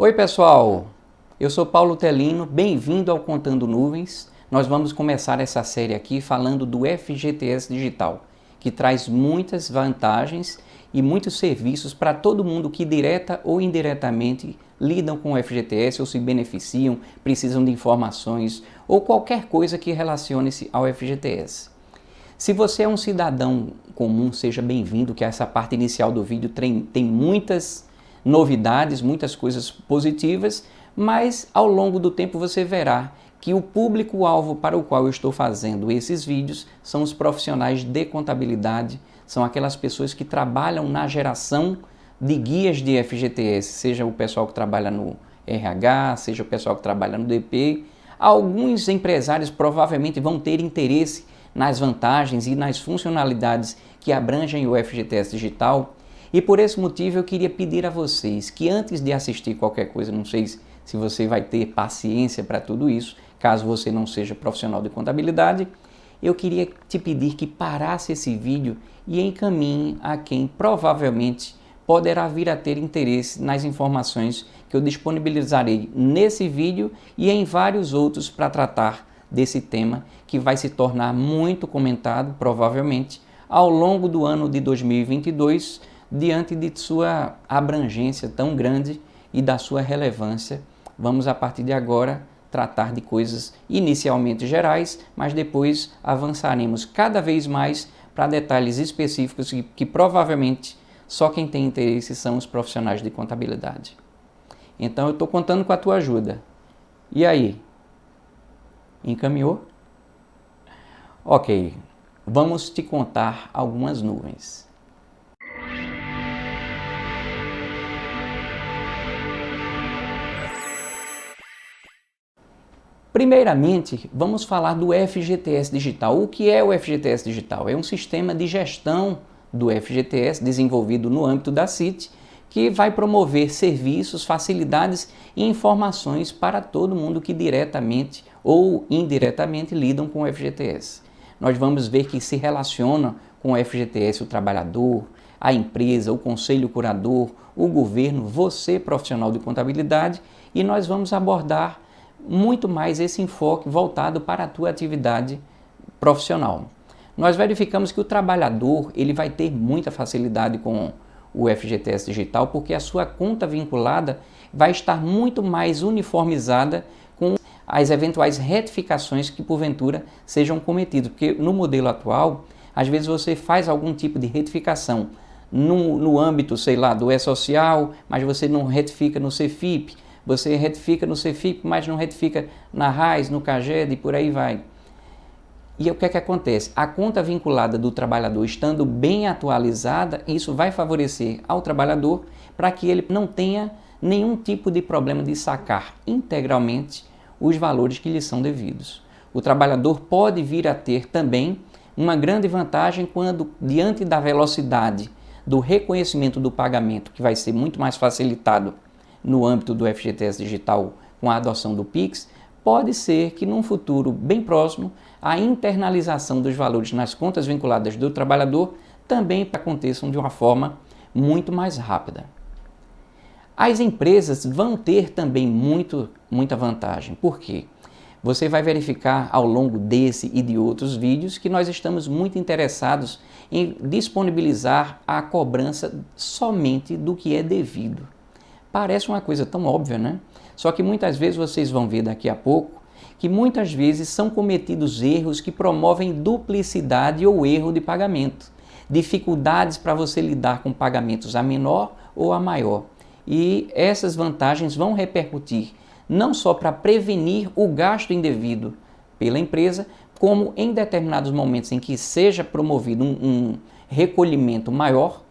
Oi pessoal, eu sou Paulo Telino, bem-vindo ao Contando Nuvens. Nós vamos começar essa série aqui falando do FGTS Digital, que traz muitas vantagens e muitos serviços para todo mundo que direta ou indiretamente lidam com o FGTS ou se beneficiam, precisam de informações ou qualquer coisa que relacione-se ao FGTS. Se você é um cidadão comum, seja bem-vindo, que essa parte inicial do vídeo tem muitas novidades, muitas coisas positivas, mas ao longo do tempo você verá que o público-alvo para o qual eu estou fazendo esses vídeos são os profissionais de contabilidade, são aquelas pessoas que trabalham na geração de guias de FGTS, seja o pessoal que trabalha no RH, seja o pessoal que trabalha no DP. Alguns empresários provavelmente vão ter interesse nas vantagens e nas funcionalidades que abrangem o FGTS Digital. E por esse motivo eu queria pedir a vocês que antes de assistir qualquer coisa, não sei se você vai ter paciência para tudo isso, caso você não seja profissional de contabilidade, eu queria te pedir que parasse esse vídeo e encaminhe a quem provavelmente poderá vir a ter interesse nas informações que eu disponibilizarei nesse vídeo e em vários outros para tratar desse tema que vai se tornar muito comentado, provavelmente, ao longo do ano de 2022, diante de sua abrangência tão grande e da sua relevância. Vamos, a partir de agora, tratar de coisas inicialmente gerais, mas depois avançaremos cada vez mais para detalhes específicos que provavelmente só quem tem interesse são os profissionais de contabilidade. Então eu estou contando com a tua ajuda. E aí? Encaminhou? Ok, vamos te contar algumas nuvens. Primeiramente, vamos falar do FGTS Digital. O que é o FGTS Digital? É um sistema de gestão do FGTS desenvolvido no âmbito da CIT, que vai promover serviços, facilidades e informações para todo mundo que diretamente ou indiretamente lidam com o FGTS. Nós vamos ver que se relaciona com o FGTS o trabalhador, a empresa, o conselho curador, o governo, você profissional de contabilidade, e nós vamos abordar muito mais esse enfoque voltado para a tua atividade profissional. Nós verificamos que o trabalhador ele vai ter muita facilidade com o FGTS Digital porque a sua conta vinculada vai estar muito mais uniformizada com as eventuais retificações que porventura sejam cometidas, porque no modelo atual, às vezes você faz algum tipo de retificação no âmbito, sei lá, do E-Social, mas você não retifica no CEFIP, você retifica no CEFIP, mas não retifica na RAIS, no CAGED e por aí vai. E o que é que acontece? A conta vinculada do trabalhador estando bem atualizada, isso vai favorecer ao trabalhador para que ele não tenha nenhum tipo de problema de sacar integralmente os valores que lhe são devidos. O trabalhador pode vir a ter também uma grande vantagem quando, diante da velocidade do reconhecimento do pagamento, que vai ser muito mais facilitado no âmbito do FGTS Digital com a adoção do Pix, pode ser que num futuro bem próximo a internalização dos valores nas contas vinculadas do trabalhador também aconteçam de uma forma muito mais rápida. As empresas vão ter também muita vantagem. Por quê? Você vai verificar ao longo desse e de outros vídeos que nós estamos muito interessados em disponibilizar a cobrança somente do que é devido. Parece uma coisa tão óbvia, né? Só que muitas vezes vocês vão ver daqui a pouco que muitas vezes são cometidos erros que promovem duplicidade ou erro de pagamento, dificuldades para você lidar com pagamentos a menor ou a maior. E essas vantagens vão repercutir não só para prevenir o gasto indevido pela empresa, como em determinados momentos em que seja promovido um recolhimento maior,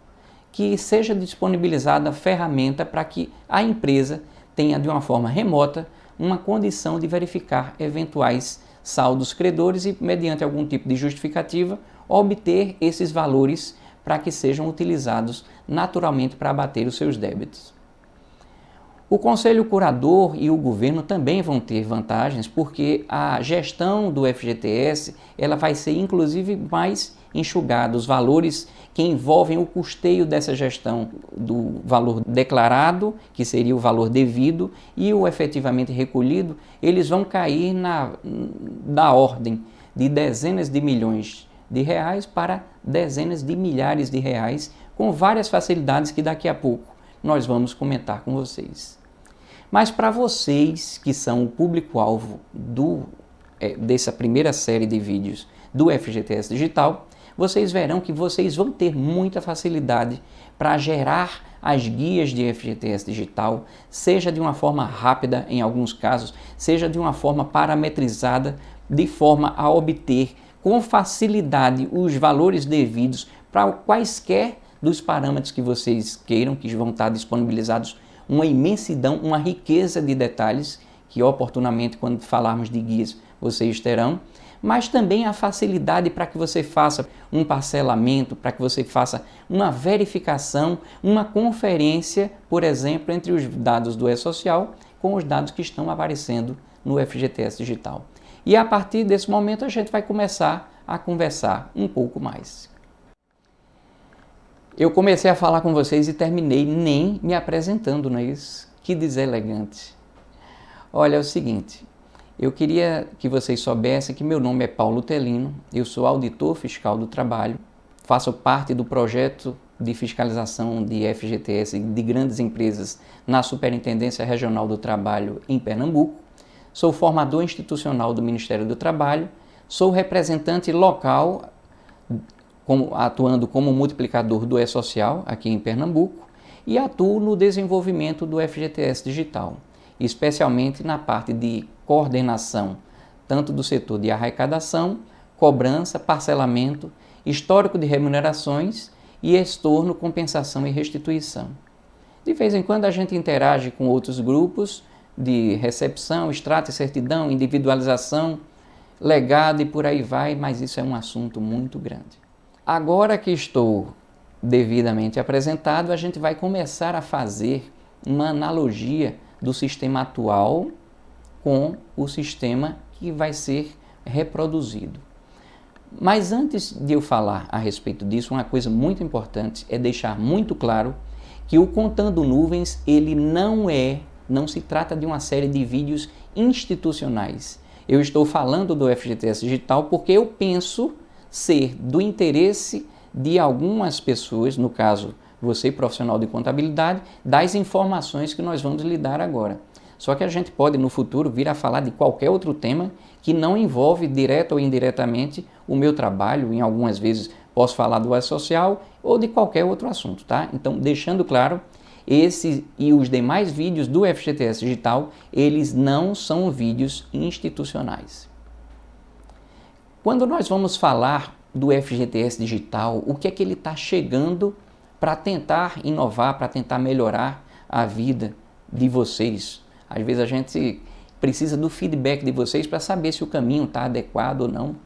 que seja disponibilizada a ferramenta para que a empresa tenha de uma forma remota uma condição de verificar eventuais saldos credores e, mediante algum tipo de justificativa, obter esses valores para que sejam utilizados naturalmente para abater os seus débitos. O Conselho Curador e o governo também vão ter vantagens, porque a gestão do FGTS ela vai ser inclusive mais enxugada. Os valores que envolvem o custeio dessa gestão, do valor declarado, que seria o valor devido, e o efetivamente recolhido, eles vão cair da ordem de dezenas de milhões de reais para dezenas de milhares de reais, com várias facilidades que daqui a pouco nós vamos comentar com vocês. Mas para vocês que são o público-alvo dessa primeira série de vídeos do FGTS Digital, vocês verão que vocês vão ter muita facilidade para gerar as guias de FGTS Digital, seja de uma forma rápida em alguns casos, seja de uma forma parametrizada, de forma a obter com facilidade os valores devidos para quaisquer dos parâmetros que vocês queiram, que vão estar disponibilizados, uma imensidão, uma riqueza de detalhes que oportunamente quando falarmos de guias vocês terão, mas também a facilidade para que você faça um parcelamento, para que você faça uma verificação, uma conferência, por exemplo, entre os dados do E-Social com os dados que estão aparecendo no FGTS Digital. E a partir desse momento a gente vai começar a conversar um pouco mais. Eu comecei a falar com vocês e terminei nem me apresentando, não é isso? Que deselegante. Olha, é o seguinte, eu queria que vocês soubessem que meu nome é Paulo Telino, eu sou auditor fiscal do trabalho, faço parte do projeto de fiscalização de FGTS de grandes empresas na Superintendência Regional do Trabalho em Pernambuco, sou formador institucional do Ministério do Trabalho, sou representante local atuando como multiplicador do E-Social aqui em Pernambuco e atuo no desenvolvimento do FGTS Digital, especialmente na parte de coordenação, tanto do setor de arrecadação, cobrança, parcelamento, histórico de remunerações e estorno, compensação e restituição. De vez em quando a gente interage com outros grupos de recepção, extrato e certidão, individualização, legado e por aí vai, mas isso é um assunto muito grande. Agora que estou devidamente apresentado, a gente vai começar a fazer uma analogia do sistema atual com o sistema que vai ser reproduzido. Mas antes de eu falar a respeito disso, uma coisa muito importante é deixar muito claro que o Contando Nuvens, ele não se trata de uma série de vídeos institucionais. Eu estou falando do FGTS Digital porque eu penso ser do interesse de algumas pessoas, no caso você profissional de contabilidade, das informações que nós vamos lhe dar agora. Só que a gente pode no futuro vir a falar de qualquer outro tema que não envolve direta ou indiretamente o meu trabalho, em algumas vezes posso falar do E-Social ou de qualquer outro assunto, tá? Então, deixando claro, esse e os demais vídeos do FGTS Digital, eles não são vídeos institucionais. Quando nós vamos falar do FGTS Digital, o que é que ele está chegando para tentar inovar, para tentar melhorar a vida de vocês? Às vezes a gente precisa do feedback de vocês para saber se o caminho está adequado ou não.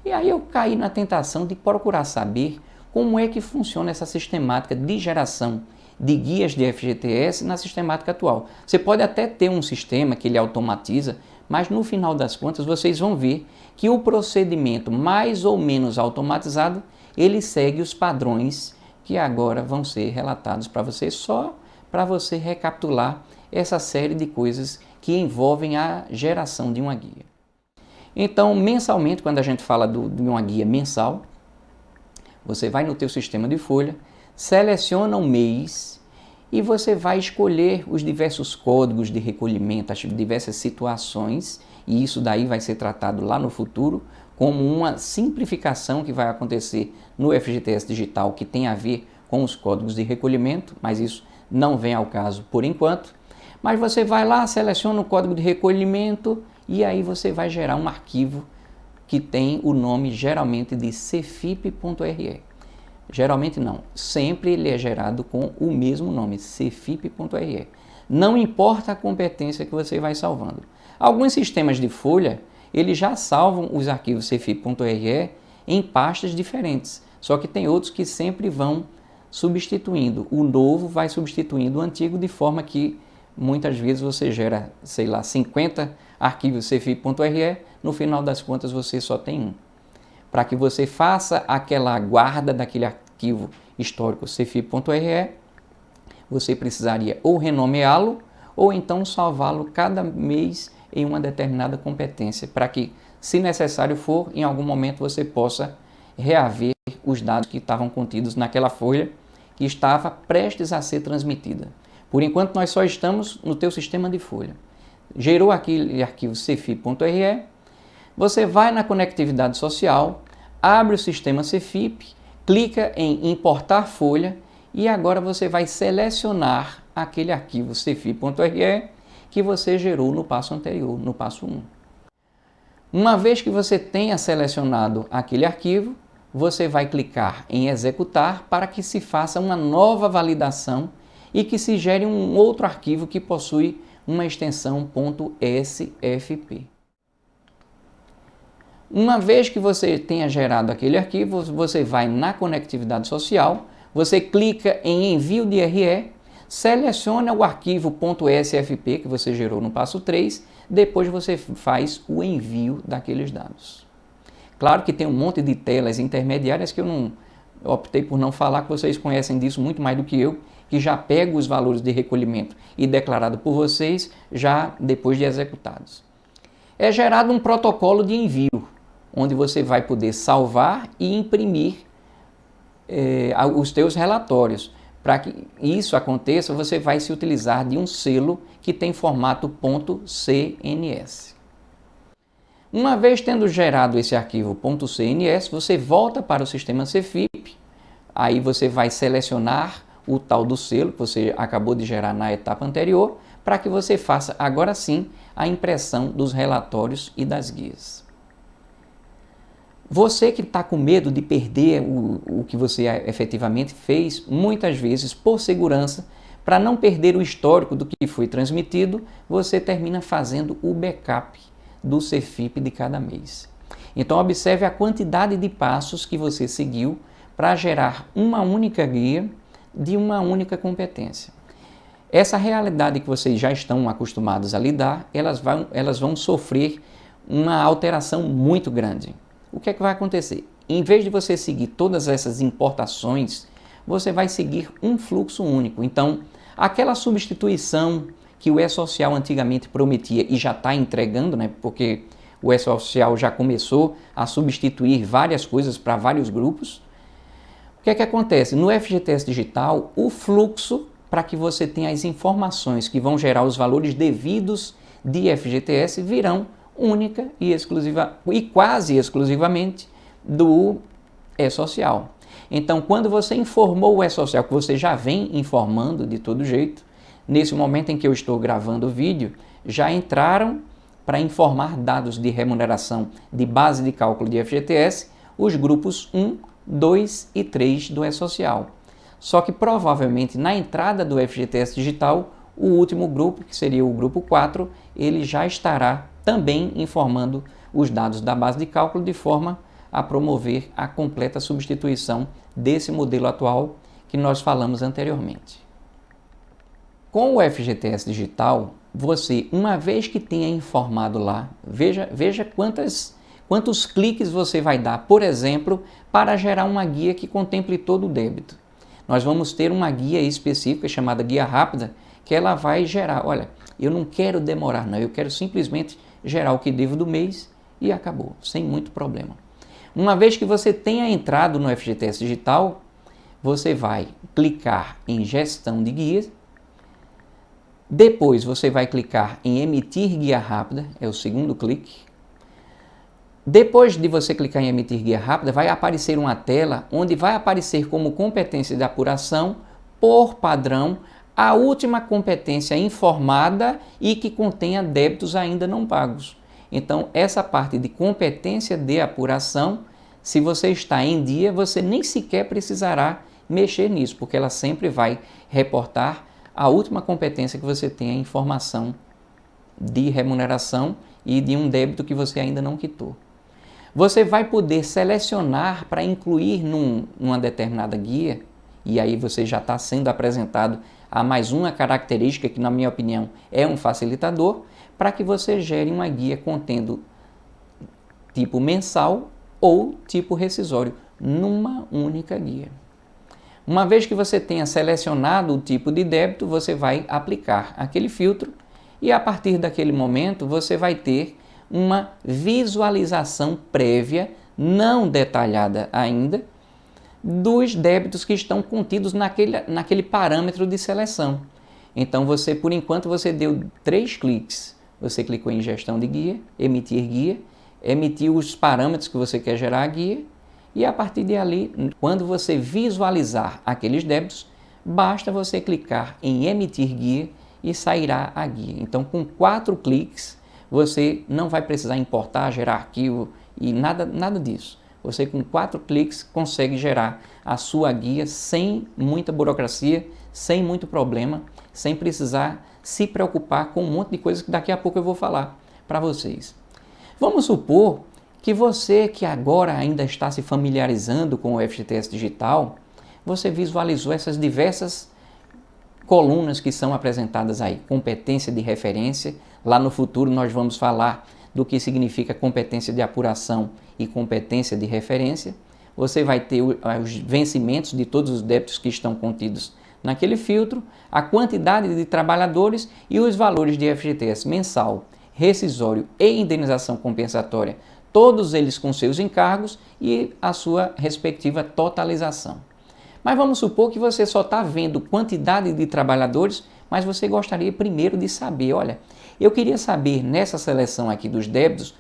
E aí eu caí na tentação de procurar saber como é que funciona essa sistemática de geração de guias de FGTS na sistemática atual. Você pode até ter um sistema que ele automatiza, mas no final das contas vocês vão ver que o procedimento mais ou menos automatizado, ele segue os padrões que agora vão ser relatados para você, só para você recapitular essa série de coisas que envolvem a geração de uma guia. Então, mensalmente, quando a gente fala de uma guia mensal, você vai no teu sistema de folha, seleciona um mês e você vai escolher os diversos códigos de recolhimento, as diversas situações, e isso daí vai ser tratado lá no futuro como uma simplificação que vai acontecer no FGTS Digital que tem a ver com os códigos de recolhimento, mas isso não vem ao caso por enquanto. Mas você vai lá, seleciona o código de recolhimento e aí você vai gerar um arquivo que tem o nome geralmente de cefip.re. Geralmente não, sempre ele é gerado com o mesmo nome, cefip.re. Não importa a competência que você vai salvando. Alguns sistemas de folha, eles já salvam os arquivos cefip.re em pastas diferentes, só que tem outros que sempre vão substituindo. O novo vai substituindo o antigo de forma que muitas vezes você gera, sei lá, 50 arquivos cfip.re, no final das contas você só tem um. Para que você faça aquela guarda daquele arquivo histórico cfip.re, você precisaria ou renomeá-lo ou então salvá-lo cada mês em uma determinada competência, para que, se necessário for, em algum momento você possa reaver os dados que estavam contidos naquela folha que estava prestes a ser transmitida. Por enquanto, nós só estamos no teu sistema de folha. Gerou aquele arquivo cfip.re, você vai na conectividade social, abre o sistema cfip, clica em importar folha e agora você vai selecionar aquele arquivo cfip.re que você gerou no passo anterior, no passo 1. Uma vez que você tenha selecionado aquele arquivo, você vai clicar em executar para que se faça uma nova validação e que se gere um outro arquivo que possui uma extensão .sfp. Uma vez que você tenha gerado aquele arquivo, você vai na conectividade social, você clica em envio de RE, seleciona o arquivo .sfp que você gerou no passo 3, depois você faz o envio daqueles dados. Claro que tem um monte de telas intermediárias que eu optei por não falar, que vocês conhecem disso muito mais do que eu, que já pego os valores de recolhimento e declarado por vocês já depois de executados. É gerado um protocolo de envio, onde você vai poder salvar e imprimir os teus relatórios. Para que isso aconteça, você vai se utilizar de um selo que tem formato .cns. Uma vez tendo gerado esse arquivo .cns, você volta para o sistema cfip, aí você vai selecionar o tal do selo que você acabou de gerar na etapa anterior, para que você faça agora sim a impressão dos relatórios e das guias. Você que está com medo de perder o que você efetivamente fez, muitas vezes, por segurança, para não perder o histórico do que foi transmitido, você termina fazendo o backup do cfip de cada mês. Então, observe a quantidade de passos que você seguiu para gerar uma única guia de uma única competência. Essa realidade que vocês já estão acostumados a lidar, elas vão sofrer uma alteração muito grande. O que é que vai acontecer? Em vez de você seguir todas essas importações, você vai seguir um fluxo único. Então, aquela substituição que o E-Social antigamente prometia e já está entregando, né? Porque o E-Social já começou a substituir várias coisas para vários grupos. O que é que acontece? No FGTS Digital, o fluxo para que você tenha as informações que vão gerar os valores devidos de FGTS virão única e exclusiva e quase exclusivamente do E-Social. Então, quando você informou o E-Social, que você já vem informando de todo jeito, nesse momento em que eu estou gravando o vídeo, já entraram para informar dados de remuneração de base de cálculo de FGTS os grupos 1, 2 e 3 do E-Social. Só que provavelmente na entrada do FGTS Digital, o último grupo, que seria o grupo 4, ele já estará também informando os dados da base de cálculo de forma a promover a completa substituição desse modelo atual que nós falamos anteriormente. Com o FGTS Digital, você, uma vez que tenha informado lá, veja quantos cliques você vai dar, por exemplo, para gerar uma guia que contemple todo o débito. Nós vamos ter uma guia específica chamada Guia Rápida, que ela vai gerar, olha, eu não quero demorar não, eu quero simplesmente gerar o que devo do mês e acabou, sem muito problema. Uma vez que você tenha entrado no FGTS Digital, você vai clicar em Gestão de Guias, depois você vai clicar em Emitir Guia Rápida, é o segundo clique. Depois de você clicar em Emitir Guia Rápida, vai aparecer uma tela onde vai aparecer como competência de apuração, por padrão, a última competência informada e que contenha débitos ainda não pagos. Então, essa parte de competência de apuração, se você está em dia, você nem sequer precisará mexer nisso, porque ela sempre vai reportar a última competência que você tem a informação de remuneração e de um débito que você ainda não quitou. Você vai poder selecionar para incluir numa determinada guia e aí você já está sendo apresentado a mais uma característica que, na minha opinião, é um facilitador, para que você gere uma guia contendo tipo mensal ou tipo rescisório, numa única guia. Uma vez que você tenha selecionado o tipo de débito, você vai aplicar aquele filtro e a partir daquele momento você vai ter uma visualização prévia, não detalhada ainda, dos débitos que estão contidos naquele parâmetro de seleção. Então você, por enquanto, você deu 3 cliques. Você clicou em gestão de guia, guia, emitiu os parâmetros que você quer gerar a guia e a partir de ali, quando você visualizar aqueles débitos, basta você clicar em emitir guia e sairá a guia. Então, com 4 cliques, você não vai precisar importar, gerar arquivo e nada disso. Você com 4 cliques consegue gerar a sua guia sem muita burocracia, sem muito problema, sem precisar se preocupar com um monte de coisas que daqui a pouco eu vou falar para vocês. Vamos supor que você que agora ainda está se familiarizando com o FGTS Digital, você visualizou essas diversas colunas que são apresentadas aí. Competência de referência, lá no futuro nós vamos falar do que significa competência de apuração e competência de referência. Você vai ter os vencimentos de todos os débitos que estão contidos naquele filtro, a quantidade de trabalhadores e os valores de FGTS mensal, rescisório e indenização compensatória, todos eles com seus encargos e a sua respectiva totalização. Mas vamos supor que você só está vendo quantidade de trabalhadores, mas você gostaria primeiro de saber, olha, eu queria saber nessa seleção aqui dos débitos,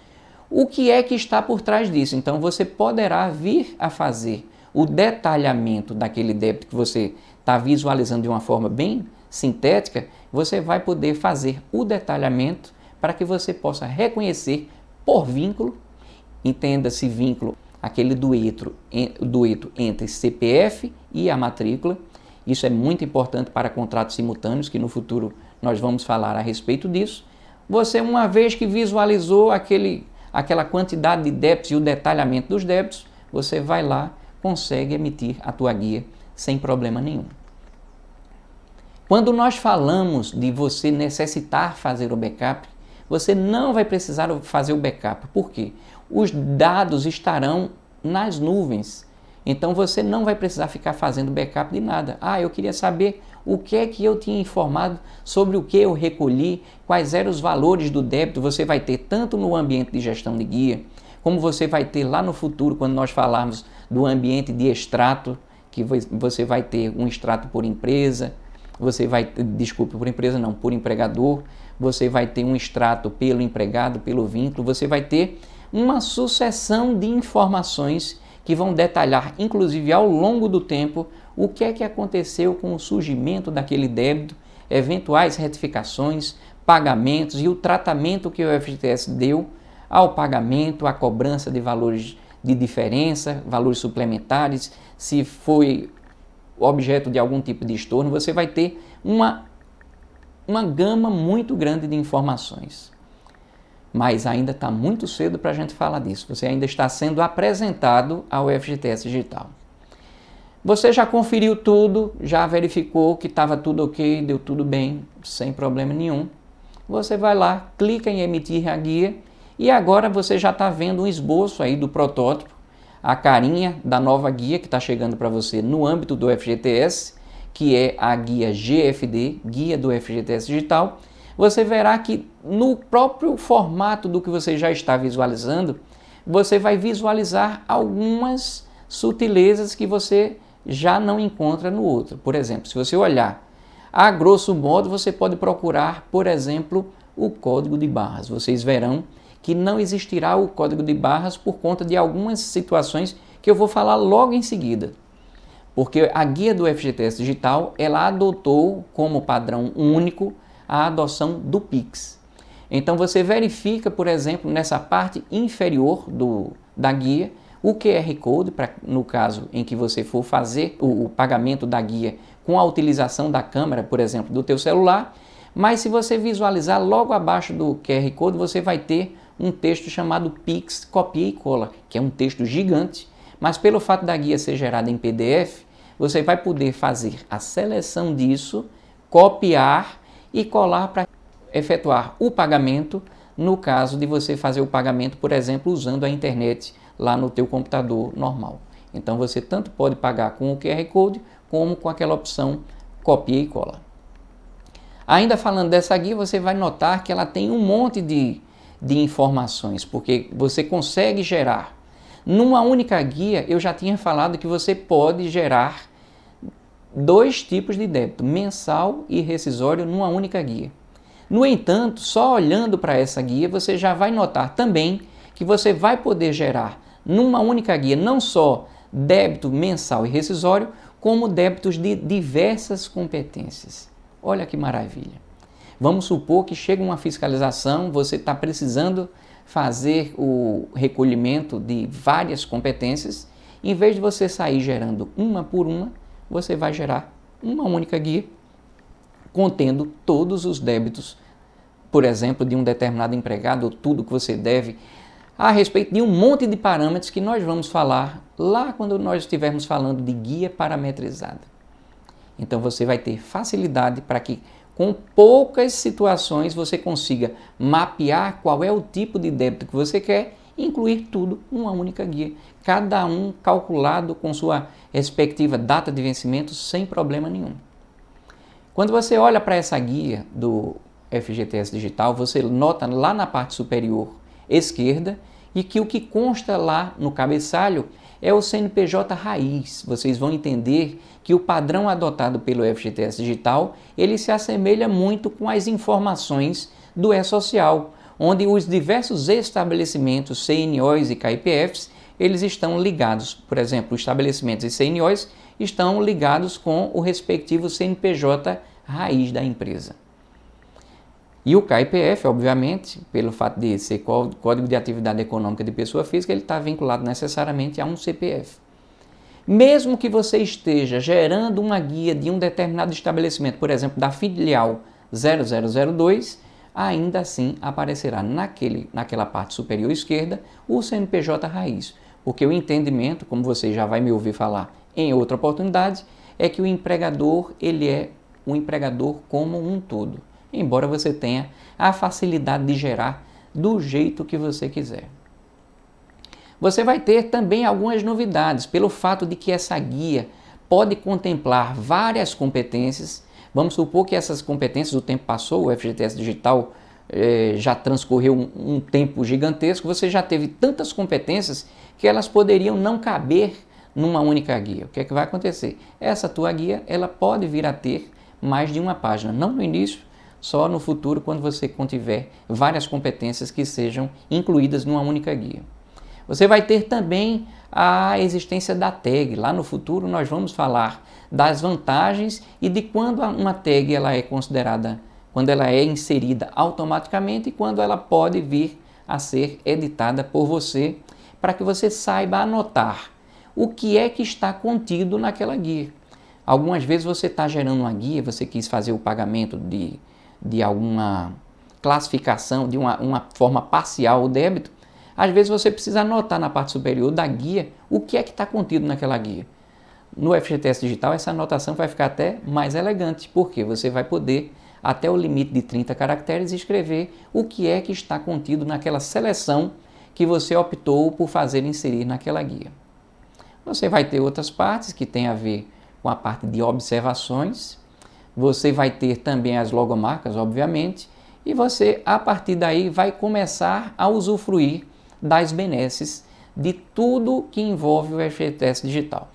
o que é que está por trás disso. Então você poderá vir a fazer o detalhamento daquele débito que você está visualizando de uma forma bem sintética, você vai poder fazer o detalhamento para que você possa reconhecer por vínculo, entenda-se vínculo, aquele dueto entre CPF e a matrícula. Isso é muito importante para contratos simultâneos, que no futuro nós vamos falar a respeito disso. Você, uma vez que visualizou aquela quantidade de débitos e o detalhamento dos débitos, você vai lá, consegue emitir a tua guia sem problema nenhum. Quando nós falamos de você necessitar fazer o backup, você não vai precisar fazer o backup. Por quê? Os dados estarão nas nuvens. Então você não vai precisar ficar fazendo backup de nada. Eu queria saber o que é que eu tinha informado, sobre o que eu recolhi, quais eram os valores do débito. Você vai ter tanto no ambiente de gestão de guia, como você vai ter lá no futuro, quando nós falarmos do ambiente de extrato, que você vai ter um extrato por empresa, por empregador, você vai ter um extrato pelo empregado, pelo vínculo, você vai ter uma sucessão de informações que vão detalhar, inclusive ao longo do tempo, o que é que aconteceu com o surgimento daquele débito, eventuais retificações, pagamentos e o tratamento que o FGTS deu ao pagamento, à cobrança de valores de diferença, valores suplementares, se foi objeto de algum tipo de estorno. Você vai ter uma gama muito grande de informações. Mas ainda está muito cedo para a gente falar disso. Você ainda está sendo apresentado ao FGTS Digital. Você já conferiu tudo, já verificou que estava tudo ok, deu tudo bem, sem problema nenhum. Você vai lá, clica em emitir a guia e agora você já está vendo um esboço aí do protótipo, a carinha da nova guia que está chegando para você no âmbito do FGTS, que é a guia GFD, Guia do FGTS Digital. Você verá que no próprio formato do que você já está visualizando, você vai visualizar algumas sutilezas que você já não encontra no outro. Por exemplo, se você olhar, a grosso modo, você pode procurar, por exemplo, o código de barras. Vocês verão que não existirá o código de barras por conta de algumas situações que eu vou falar logo em seguida. Porque a guia do FGTS Digital, ela adotou como padrão único a adoção do Pix. Então você verifica, por exemplo, nessa parte inferior da guia, o QR Code, no caso em que você for fazer o pagamento da guia com a utilização da câmera, por exemplo, do teu celular. Mas se você visualizar logo abaixo do QR Code, você vai ter um texto chamado Pix Copia e Cola, que é um texto gigante, mas pelo fato da guia ser gerada em PDF, você vai poder fazer a seleção disso, copiar e colar para efetuar o pagamento no caso de você fazer o pagamento, por exemplo, usando a internet lá no teu computador normal. Então você tanto pode pagar com o QR Code como com aquela opção copia e cola. Ainda falando dessa guia, você vai notar que ela tem um monte de informações, porque você consegue gerar. Numa única guia, eu já tinha falado que você pode gerar 2 tipos de débito, mensal e rescisório, numa única guia. No entanto, só olhando para essa guia, você já vai notar também que você vai poder gerar numa única guia não só débito mensal e rescisório, como débitos de diversas competências. Olha que maravilha! Vamos supor que chega uma fiscalização, você está precisando fazer o recolhimento de várias competências. Em vez de você sair gerando uma por uma, você vai gerar uma única guia contendo todos os débitos, por exemplo, de um determinado empregado, ou tudo que você deve, a respeito de um monte de parâmetros que nós vamos falar lá quando nós estivermos falando de guia parametrizada. Então você vai ter facilidade para que com poucas situações você consiga mapear qual é o tipo de débito que você quer e incluir tudo numa única guia, cada um calculado com sua respectiva data de vencimento sem problema nenhum. Quando você olha para essa guia do FGTS Digital, você nota lá na parte superior esquerda e que o que consta lá no cabeçalho é o CNPJ raiz. Vocês vão entender que o padrão adotado pelo FGTS Digital, ele se assemelha muito com as informações do E-Social, onde os diversos estabelecimentos CNOs e KIPFs, eles estão ligados. Por exemplo, os estabelecimentos e CNOs estão ligados com o respectivo CNPJ raiz da empresa. E o KIPF, obviamente, pelo fato de ser Código de Atividade Econômica de Pessoa Física, ele está vinculado necessariamente a um CPF. Mesmo que você esteja gerando uma guia de um determinado estabelecimento, por exemplo, da filial 0002, ainda assim aparecerá naquela parte superior esquerda o CNPJ raiz, porque o entendimento, como você já vai me ouvir falar em outra oportunidade, é que o empregador, ele é um empregador como um todo, embora você tenha a facilidade de gerar do jeito que você quiser. Você vai ter também algumas novidades, pelo fato de que essa guia pode contemplar várias competências. Vamos supor que essas competências, o tempo passou, o FGTS Digital já transcorreu um tempo gigantesco, você já teve tantas competências que elas poderiam não caber numa única guia. O que é que vai acontecer? Essa tua guia, ela pode vir a ter mais de uma página, não no início, só no futuro, quando você contiver várias competências que sejam incluídas numa única guia. Você vai ter também a existência da tag. Lá no futuro nós vamos falar das vantagens e de quando uma tag ela é considerada, quando ela é inserida automaticamente e quando ela pode vir a ser editada por você, para que você saiba anotar o que é que está contido naquela guia. Algumas vezes você está gerando uma guia, você quis fazer o pagamento de alguma classificação, de uma forma parcial o débito. Às vezes você precisa anotar na parte superior da guia o que é que está contido naquela guia. No FGTS Digital essa anotação vai ficar até mais elegante, porque você vai poder, até o limite de 30 caracteres, escrever o que é que está contido naquela seleção que você optou por fazer inserir naquela guia. Você vai ter outras partes que têm a ver com a parte de observações, você vai ter também as logomarcas, obviamente, e você, a partir daí, vai começar a usufruir das benesses de tudo que envolve o FGTS Digital.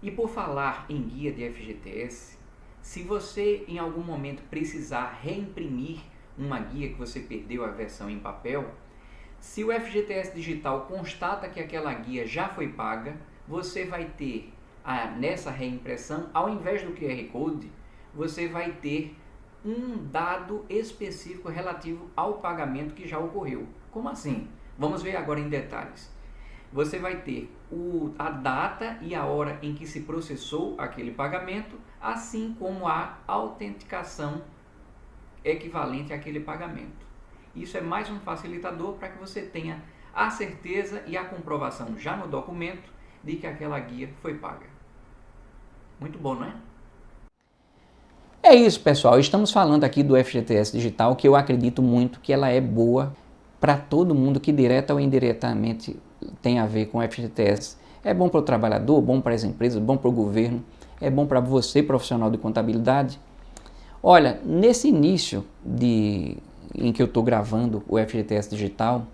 E por falar em guia de FGTS, se você em algum momento precisar reimprimir uma guia que você perdeu a versão em papel, se o FGTS Digital constata que aquela guia já foi paga, você vai ter, nessa reimpressão, ao invés do QR Code, você vai ter um dado específico relativo ao pagamento que já ocorreu. Como assim? Vamos ver agora em detalhes. Você vai ter a data e a hora em que se processou aquele pagamento, assim como a autenticação equivalente àquele pagamento. Isso é mais um facilitador para que você tenha a certeza e a comprovação já no documento de que aquela guia foi paga. Muito bom, não é? É isso, pessoal. Estamos falando aqui do FGTS Digital, que eu acredito muito que ela é boa para todo mundo que direta ou indiretamente tem a ver com o FGTS. É bom para o trabalhador, bom para as empresas, bom para o governo, é bom para você, profissional de contabilidade. Olha, nesse início em que eu estou gravando o FGTS Digital,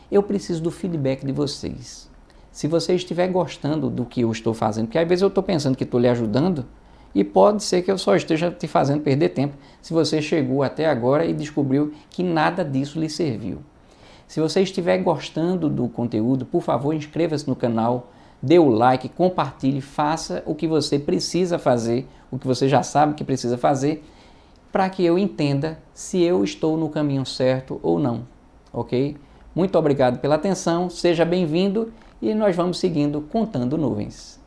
eu preciso do feedback de vocês. Se você estiver gostando do que eu estou fazendo, porque às vezes eu estou pensando que estou lhe ajudando e pode ser que eu só esteja te fazendo perder tempo se você chegou até agora e descobriu que nada disso lhe serviu. Se você estiver gostando do conteúdo, por favor, inscreva-se no canal, dê o like, compartilhe, faça o que você precisa fazer, o que você já sabe que precisa fazer, para que eu entenda se eu estou no caminho certo ou não, ok? Muito obrigado pela atenção, seja bem-vindo e nós vamos seguindo Contando Nuvens.